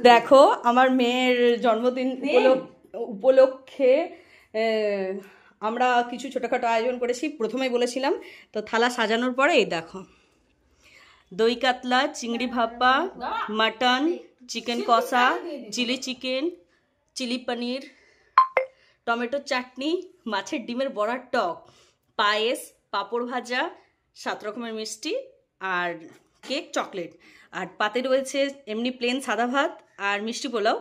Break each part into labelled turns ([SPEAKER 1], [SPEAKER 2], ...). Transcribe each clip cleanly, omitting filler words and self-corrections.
[SPEAKER 1] দেখো আমার মেয়ের জন্মদিন উপলক্ষে আমরা কিছু ছোটোখাটো আয়োজন করেছি। প্রথমেই বলেছিলাম তো, থালা সাজানোর পরে এই দেখো দই কাতলা, চিংড়ি ভাপা, মাটন, চিকেন কষা, চিলি চিকেন, চিলি পনির, টমেটো চাটনি, মাছের ডিমের বড়ার টক, পায়েস, পাঁপড় ভাজা, 7 রকমের মিষ্টি আর কেক, চকলেট। আর পাতে রয়েছে এমনি প্লেন সাদা ভাত আর মিষ্টি পোলাও,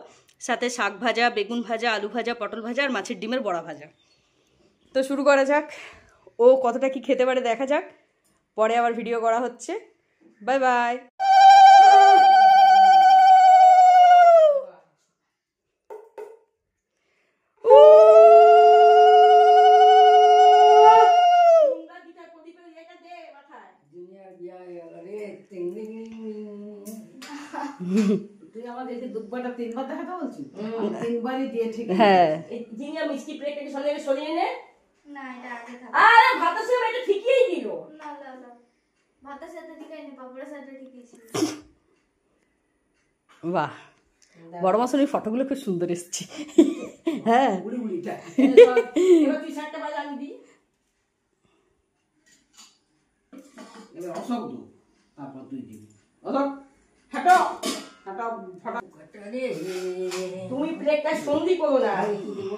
[SPEAKER 1] সাথে শাক ভাজা, বেগুন ভাজা, আলু ভাজা, পটল ভাজা আর মাছের ডিমের বড়া ভাজা। তো শুরু করা যাক, ও কতটা কি খেতে পারে দেখা যাক, পরে আবার ভিডিও করা হচ্ছে। Bye bye. হ্যাঁ মিষ্টি প্লেটটাকে সরিয়ে নে। না এটা আগে খাবো। আরে ভাতের সাথে এটা ঠিকই দিল। না না না ভাতের সাথে ঠিকই না, পাপড়ের সাথে ঠিকই ছিল। বাহ, বড় মাসুরির ফটোগুলো খুব সুন্দর এসেছে। হ্যাঁ বুড়ি বুড়িটা এবার তুই শাকটা বাজা আমি দি। এবার অসব দু, তারপর তুই দিবি। অসব হাঁটো হাঁটো ফটা রে। তুমি প্লেটটা সন্ধি করো না। কি দেব?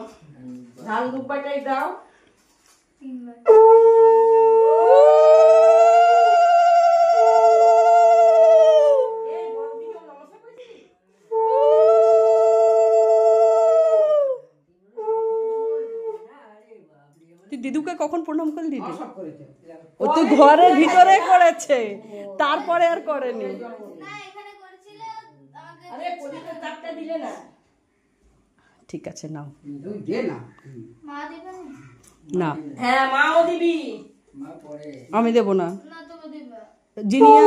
[SPEAKER 1] ধান দুপাটাই দাও। 3 বার। তুই দিদুকে কখন প্রণাম করলি? দিদি ও তো ঘরের ভিতরে করেছে, তারপরে আর করেনি। ঠিক আছে নাও। না হ্যাঁ মাও দিবি, আমি দেব না। জিনিয়া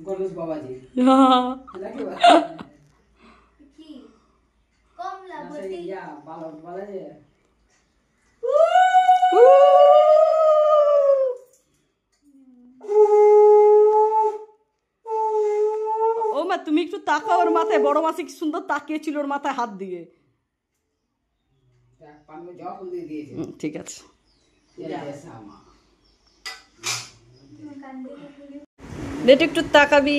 [SPEAKER 1] গণেশ বাবাজি কি কমলা বলতি ইয়া বালা বালা যে। ও মা তুমি একটু তাকাও ওর মাথায়, বড় মাসি কি সুন্দর তাকিয়ে ছিল ওর মাথায় হাত দিয়ে। ঠিক আছে একটু তাকাবি।